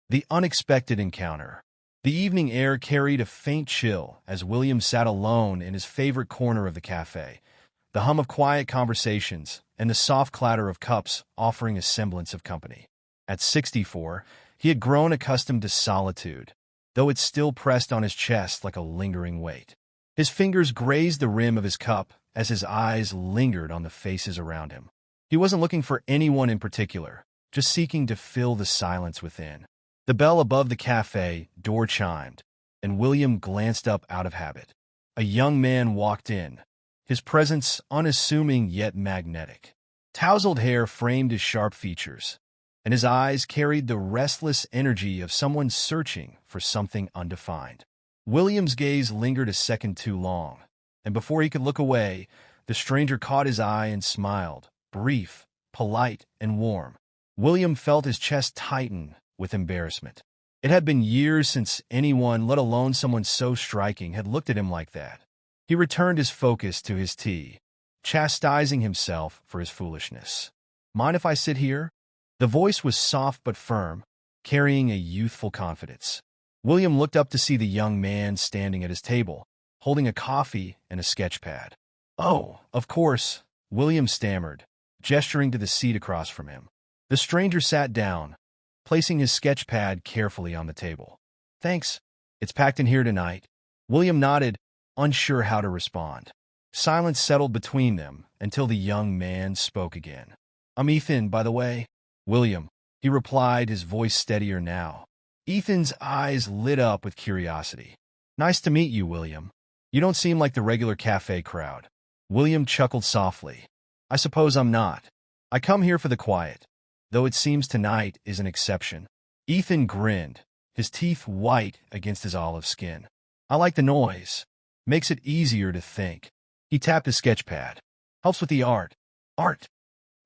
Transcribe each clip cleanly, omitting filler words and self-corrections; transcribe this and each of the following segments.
The unexpected encounter. The evening air carried a faint chill as William sat alone in his favorite corner of the cafe, the hum of quiet conversations and the soft clatter of cups offering a semblance of company. At 64, he had grown accustomed to solitude, though it still pressed on his chest like a lingering weight. His fingers grazed the rim of his cup as his eyes lingered on the faces around him. He wasn't looking for anyone in particular, just seeking to fill the silence within. The bell above the cafe door chimed, and William glanced up out of habit. A young man walked in, his presence unassuming yet magnetic. Tousled hair framed his sharp features, and his eyes carried the restless energy of someone searching for something undefined. William's gaze lingered a second too long, and before he could look away, the stranger caught his eye and smiled, brief, polite, and warm. William felt his chest tighten with embarrassment. It had been years since anyone, let alone someone so striking, had looked at him like that. He returned his focus to his tea, chastising himself for his foolishness. "Mind if I sit here?" The voice was soft but firm, carrying a youthful confidence. William looked up to see the young man standing at his table, holding a coffee and a sketch pad. "Oh, of course," William stammered, gesturing to the seat across from him. The stranger sat down, placing his sketch pad carefully on the table. "Thanks. It's packed in here tonight." William nodded, unsure how to respond. Silence settled between them until the young man spoke again. "I'm Ethan, by the way." "William," he replied, his voice steadier now. Ethan's eyes lit up with curiosity. "Nice to meet you, William. You don't seem like the regular cafe crowd." William chuckled softly. "I suppose I'm not. I come here for the quiet, though it seems tonight is an exception." Ethan grinned, his teeth white against his olive skin. "I like the noise. Makes it easier to think." He tapped his sketch pad. "Helps with the art." "Art?"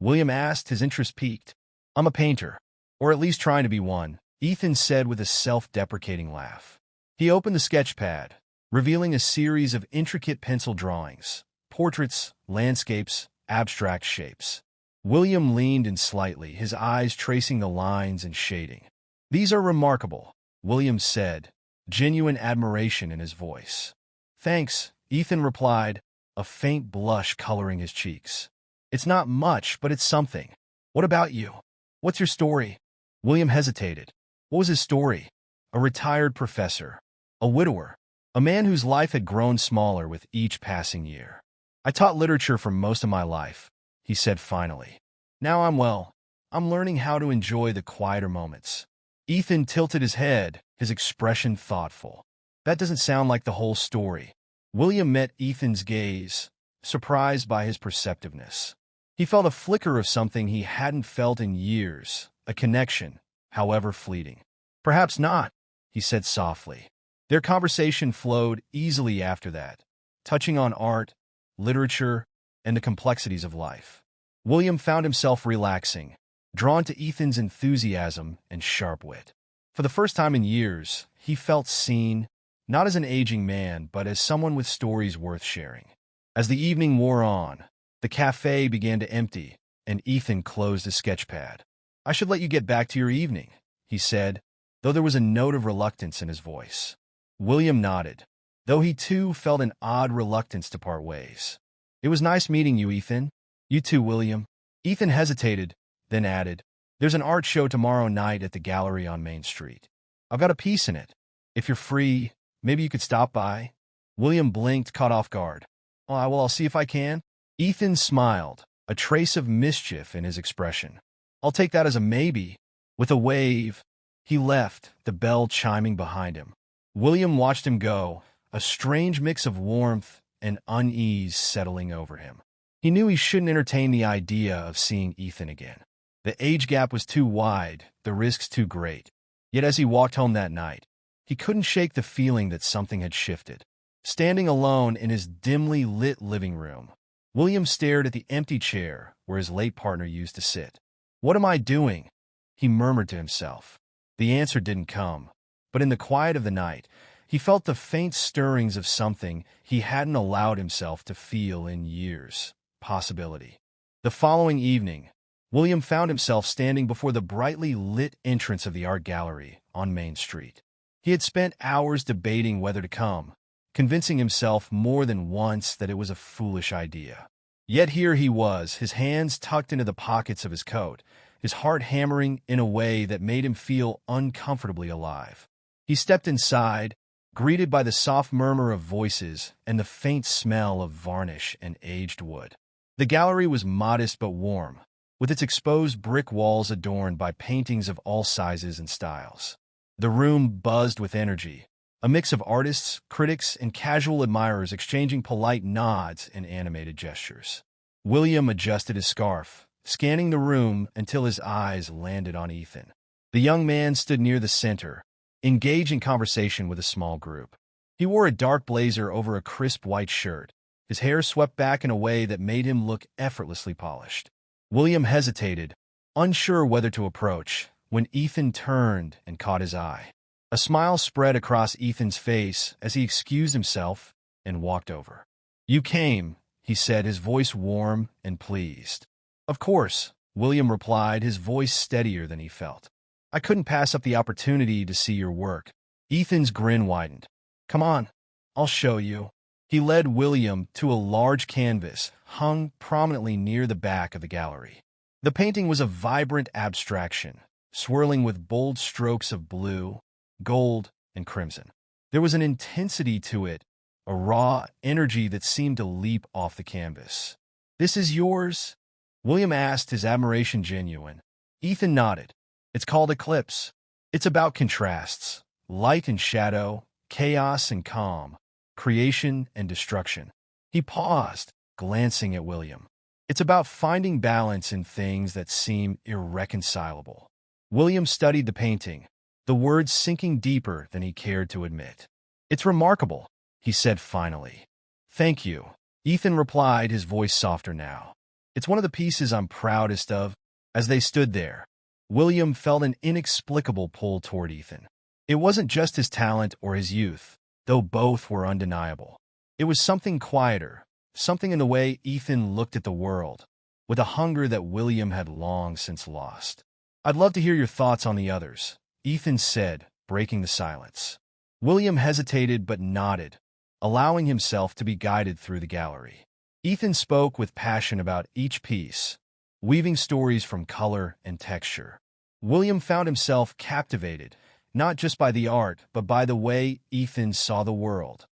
William asked, his interest piqued. "I'm a painter, or at least trying to be one," Ethan said with a self-deprecating laugh. He opened the sketch pad, revealing a series of intricate pencil drawings, portraits, landscapes, abstract shapes. William leaned in slightly, his eyes tracing the lines and shading. "These are remarkable," William said, genuine admiration in his voice. "Thanks," Ethan replied, a faint blush coloring his cheeks. "It's not much, but it's something. What about you? What's your story?" William hesitated. What was his story? A retired professor, a widower, a man whose life had grown smaller with each passing year. "I taught literature for most of my life," he said finally. "Now I'm learning how to enjoy the quieter moments." Ethan tilted his head, his expression thoughtful. "That doesn't sound like the whole story." William met Ethan's gaze, surprised by his perceptiveness. He felt a flicker of something he hadn't felt in years, a connection, however fleeting. "Perhaps not," he said softly. Their conversation flowed easily after that, touching on art, literature, and the complexities of life. William found himself relaxing, drawn to Ethan's enthusiasm and sharp wit. For the first time in years, he felt seen, not as an aging man, but as someone with stories worth sharing. As the evening wore on, the cafe began to empty, and Ethan closed his sketch pad. "I should let you get back to your evening," he said, though there was a note of reluctance in his voice. William nodded, though he too felt an odd reluctance to part ways. "It was nice meeting you, Ethan." "You too, William." Ethan hesitated, then added, "There's an art show tomorrow night at the gallery on Main Street. I've got a piece in it. If you're free, maybe you could stop by." William blinked, caught off guard. I'll see if I can." Ethan smiled, a trace of mischief in his expression. "I'll take that as a maybe." With a wave, he left, the bell chiming behind him. William watched him go, a strange mix of warmth and unease settling over him. He knew he shouldn't entertain the idea of seeing Ethan again. The age gap was too wide, the risks too great. Yet as he walked home that night, he couldn't shake the feeling that something had shifted. Standing alone in his dimly lit living room, William stared at the empty chair where his late partner used to sit. "What am I doing?" he murmured to himself. The answer didn't come, but in the quiet of the night, he felt the faint stirrings of something he hadn't allowed himself to feel in years. Possibility. The following evening, William found himself standing before the brightly lit entrance of the art gallery on Main Street. He had spent hours debating whether to come, convincing himself more than once that it was a foolish idea. Yet here he was, his hands tucked into the pockets of his coat, his heart hammering in a way that made him feel uncomfortably alive. He stepped inside, greeted by the soft murmur of voices and the faint smell of varnish and aged wood. The gallery was modest but warm, with its exposed brick walls adorned by paintings of all sizes and styles. The room buzzed with energy, a mix of artists, critics, and casual admirers exchanging polite nods and animated gestures. William adjusted his scarf, scanning the room until his eyes landed on Ethan. The young man stood near the center, engaged in conversation with a small group. He wore a dark blazer over a crisp white shirt, his hair swept back in a way that made him look effortlessly polished. William hesitated, unsure whether to approach, when Ethan turned and caught his eye. A smile spread across Ethan's face as he excused himself and walked over. "You came," he said, his voice warm and pleased. "Of course," William replied, his voice steadier than he felt. "I couldn't pass up the opportunity to see your work." Ethan's grin widened. "Come on, I'll show you." He led William to a large canvas hung prominently near the back of the gallery. The painting was a vibrant abstraction, swirling with bold strokes of blue, gold, and crimson. There was an intensity to it, a raw energy that seemed to leap off the canvas. "This is yours?" William asked, his admiration genuine. Ethan nodded. "It's called Eclipse. It's about contrasts, light and shadow, chaos and calm, creation and destruction." He paused, glancing at William. "It's about finding balance in things that seem irreconcilable." William studied the painting, the words sinking deeper than he cared to admit. "It's remarkable," he said finally. "Thank you," Ethan replied, his voice softer now. "It's one of the pieces I'm proudest of." As they stood there, William felt an inexplicable pull toward Ethan. It wasn't just his talent or his youth, though both were undeniable. It was something quieter, something in the way Ethan looked at the world, with a hunger that William had long since lost. "I'd love to hear your thoughts on the others," Ethan said, breaking the silence. William hesitated but nodded, allowing himself to be guided through the gallery. Ethan spoke with passion about each piece, weaving stories from color and texture. William found himself captivated, not just by the art, but by the way Ethan saw the world,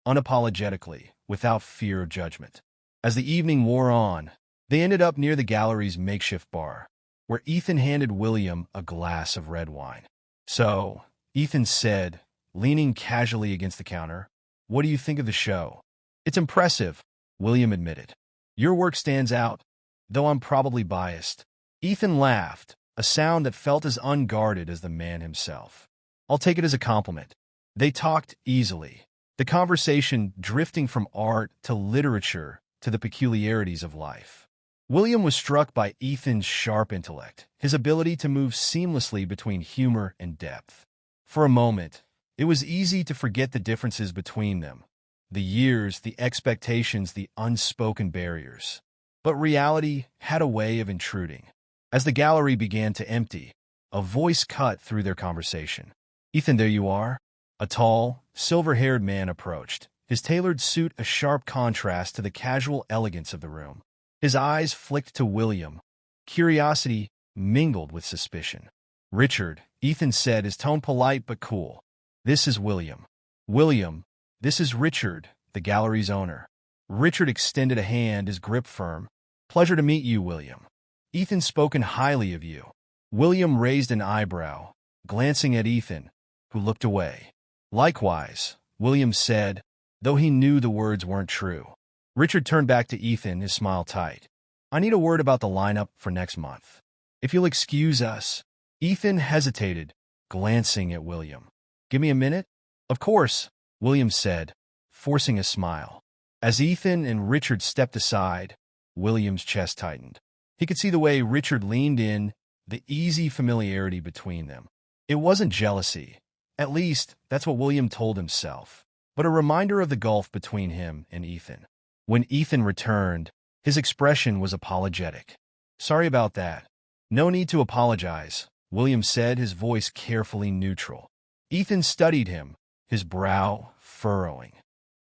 unapologetically, without fear of judgment. As the evening wore on, they ended up near the gallery's makeshift bar, where Ethan handed William a glass of red wine. "So," Ethan said, leaning casually against the counter, "what do you think of the show?" "It's impressive," William admitted. "Your work stands out, though I'm probably biased." Ethan laughed, a sound that felt as unguarded as the man himself. "I'll take it as a compliment." They talked easily, the conversation drifting from art to literature to the peculiarities of life. William was struck by Ethan's sharp intellect, his ability to move seamlessly between humor and depth. For a moment, it was easy to forget the differences between them, the years, the expectations, the unspoken barriers. But reality had a way of intruding. As the gallery began to empty, a voice cut through their conversation. "Ethan, there you are." A tall, silver-haired man approached, his tailored suit a sharp contrast to the casual elegance of the room. His eyes flicked to William, curiosity mingled with suspicion. "Richard," Ethan said, his tone polite but cool. "This is William." "William, this is Richard, the gallery's owner." Richard extended a hand, his grip firm. "Pleasure to meet you, William. Ethan's spoken highly of you." William raised an eyebrow, glancing at Ethan, who looked away. "Likewise," William said, though he knew the words weren't true. Richard turned back to Ethan, his smile tight. "I need a word about the lineup for next month. If you'll excuse us." Ethan hesitated, glancing at William. "Give me a minute?" "Of course," William said, forcing a smile. As Ethan and Richard stepped aside, William's chest tightened. He could see the way Richard leaned in, the easy familiarity between them. It wasn't jealousy. At least, that's what William told himself, but a reminder of the gulf between him and Ethan. When Ethan returned, his expression was apologetic. "Sorry about that," No need to apologize, William said, his voice carefully neutral. Ethan studied him, his brow furrowing.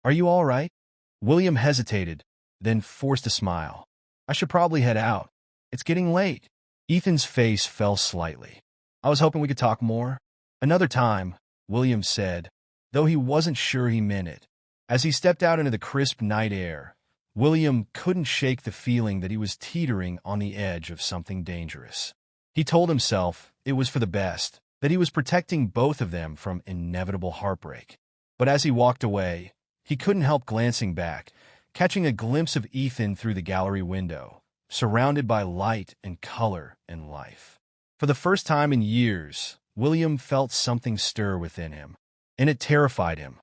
Are you all right? William hesitated, then forced a smile. I should probably head out. It's getting late. Ethan's face fell slightly. I was hoping we could talk more. Another time, William said, though he wasn't sure he meant it. As he stepped out into the crisp night air, William couldn't shake the feeling that he was teetering on the edge of something dangerous. He told himself it was for the best, that he was protecting both of them from inevitable heartbreak. But as he walked away, he couldn't help glancing back, catching a glimpse of Ethan through the gallery window, surrounded by light and color and life. For the first time in years, William felt something stir within him, and it terrified him.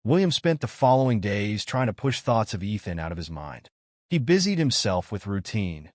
William spent the following days trying to push thoughts of Ethan out of his mind. He busied himself with routine.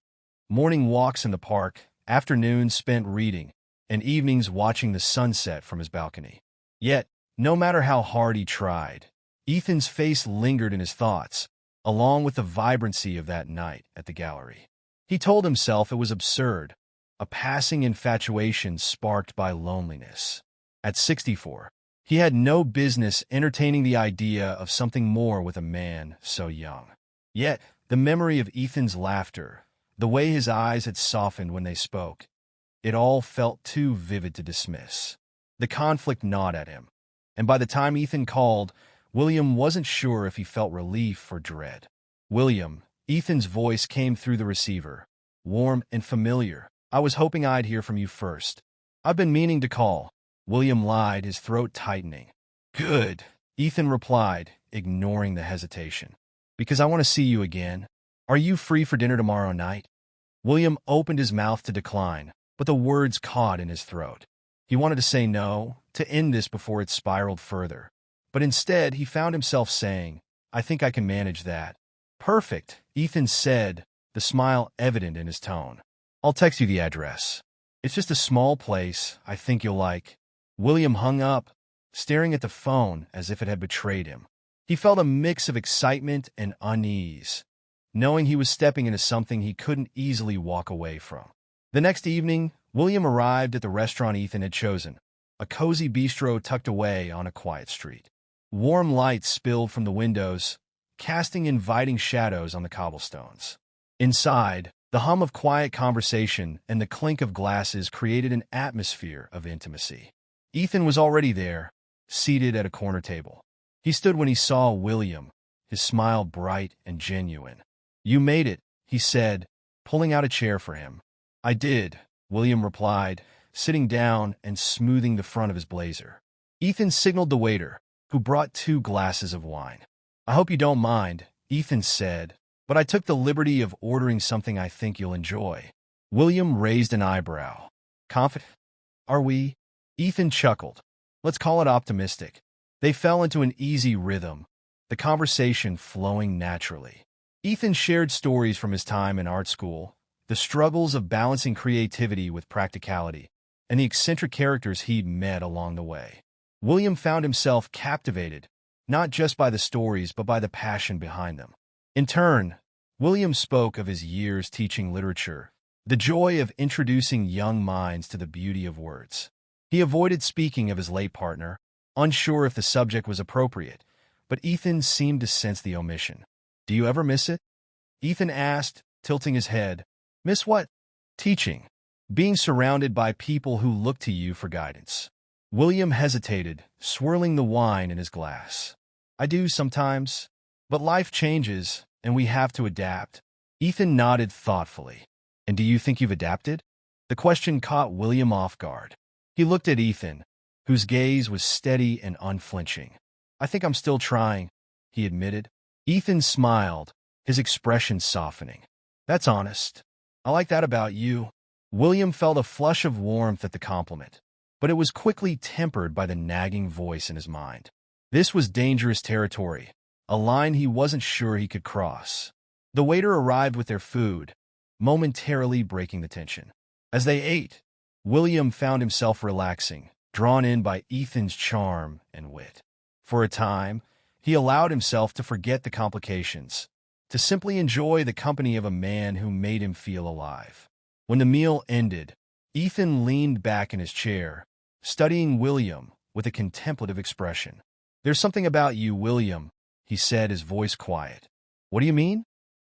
Morning walks in the park, afternoons spent reading, and evenings watching the sunset from his balcony. Yet, no matter how hard he tried, Ethan's face lingered in his thoughts, along with the vibrancy of that night at the gallery. He told himself it was absurd, a passing infatuation sparked by loneliness. At 64, he had no business entertaining the idea of something more with a man so young. Yet, the memory of Ethan's laughter, the way his eyes had softened when they spoke, it all felt too vivid to dismiss. The conflict gnawed at him, and by the time Ethan called, William wasn't sure if he felt relief or dread. William, Ethan's voice came through the receiver, warm and familiar. I was hoping I'd hear from you first. I've been meaning to call. William lied, his throat tightening. Good, Ethan replied, ignoring the hesitation. Because I want to see you again. Are you free for dinner tomorrow night? William opened his mouth to decline, but the words caught in his throat. He wanted to say no, to end this before it spiraled further. But instead, he found himself saying, I think I can manage that. Perfect, Ethan said, the smile evident in his tone. I'll text you the address. It's just a small place I think you'll like. William hung up, staring at the phone as if it had betrayed him. He felt a mix of excitement and unease, knowing he was stepping into something he couldn't easily walk away from. The next evening, William arrived at the restaurant Ethan had chosen, a cozy bistro tucked away on a quiet street. Warm light spilled from the windows, casting inviting shadows on the cobblestones. Inside, the hum of quiet conversation and the clink of glasses created an atmosphere of intimacy. Ethan was already there, seated at a corner table. He stood when he saw William, his smile bright and genuine. You made it, he said, pulling out a chair for him. I did, William replied, sitting down and smoothing the front of his blazer. Ethan signaled the waiter, who brought 2 glasses of wine. I hope you don't mind, Ethan said, but I took the liberty of ordering something I think you'll enjoy. William raised an eyebrow. Confident? Are we? Ethan chuckled. Let's call it optimistic. They fell into an easy rhythm, the conversation flowing naturally. Ethan shared stories from his time in art school, the struggles of balancing creativity with practicality, and the eccentric characters he'd met along the way. William found himself captivated, not just by the stories but by the passion behind them. In turn, William spoke of his years teaching literature, the joy of introducing young minds to the beauty of words. He avoided speaking of his late partner, unsure if the subject was appropriate, but Ethan seemed to sense the omission. Do you ever miss it? Ethan asked, tilting his head. Miss what? Teaching. Being surrounded by people who look to you for guidance. William hesitated, swirling the wine in his glass. I do sometimes, but life changes, and we have to adapt. Ethan nodded thoughtfully. And do you think you've adapted? The question caught William off guard. He looked at Ethan, whose gaze was steady and unflinching. I think I'm still trying, he admitted. Ethan smiled, his expression softening. That's honest. I like that about you. William felt a flush of warmth at the compliment, but it was quickly tempered by the nagging voice in his mind. This was dangerous territory, a line he wasn't sure he could cross. The waiter arrived with their food, momentarily breaking the tension. As they ate, William found himself relaxing, drawn in by Ethan's charm and wit. For a time, he allowed himself to forget the complications, to simply enjoy the company of a man who made him feel alive. When the meal ended, Ethan leaned back in his chair, studying William with a contemplative expression. "There's something about you, William," he said, his voice quiet. "What do you mean?"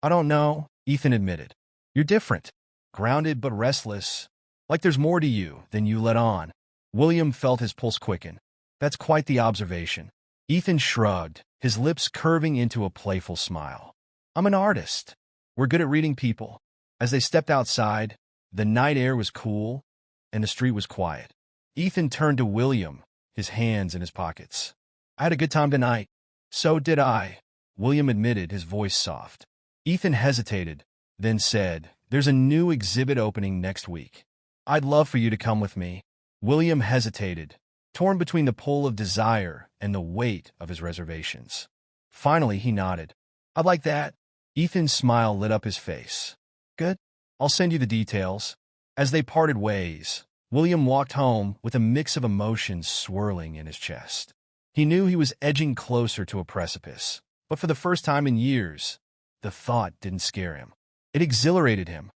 "I don't know," Ethan admitted. "You're different. Grounded but restless. Like there's more to you than you let on." William felt his pulse quicken. "That's quite the observation." Ethan shrugged, his lips curving into a playful smile. "I'm an artist. We're good at reading people." As they stepped outside, the night air was cool, and the street was quiet. Ethan turned to William, his hands in his pockets. "I had a good time tonight." "So did I," William admitted, his voice soft. Ethan hesitated, then said, "There's a new exhibit opening next week. I'd love for you to come with me." William hesitated, torn between the pull of desire and the weight of his reservations. Finally, he nodded. "I'd like that." Ethan's smile lit up his face. "Good. I'll send you the details." As they parted ways, William walked home with a mix of emotions swirling in his chest. He knew he was edging closer to a precipice, but for the first time in years, the thought didn't scare him. It exhilarated him.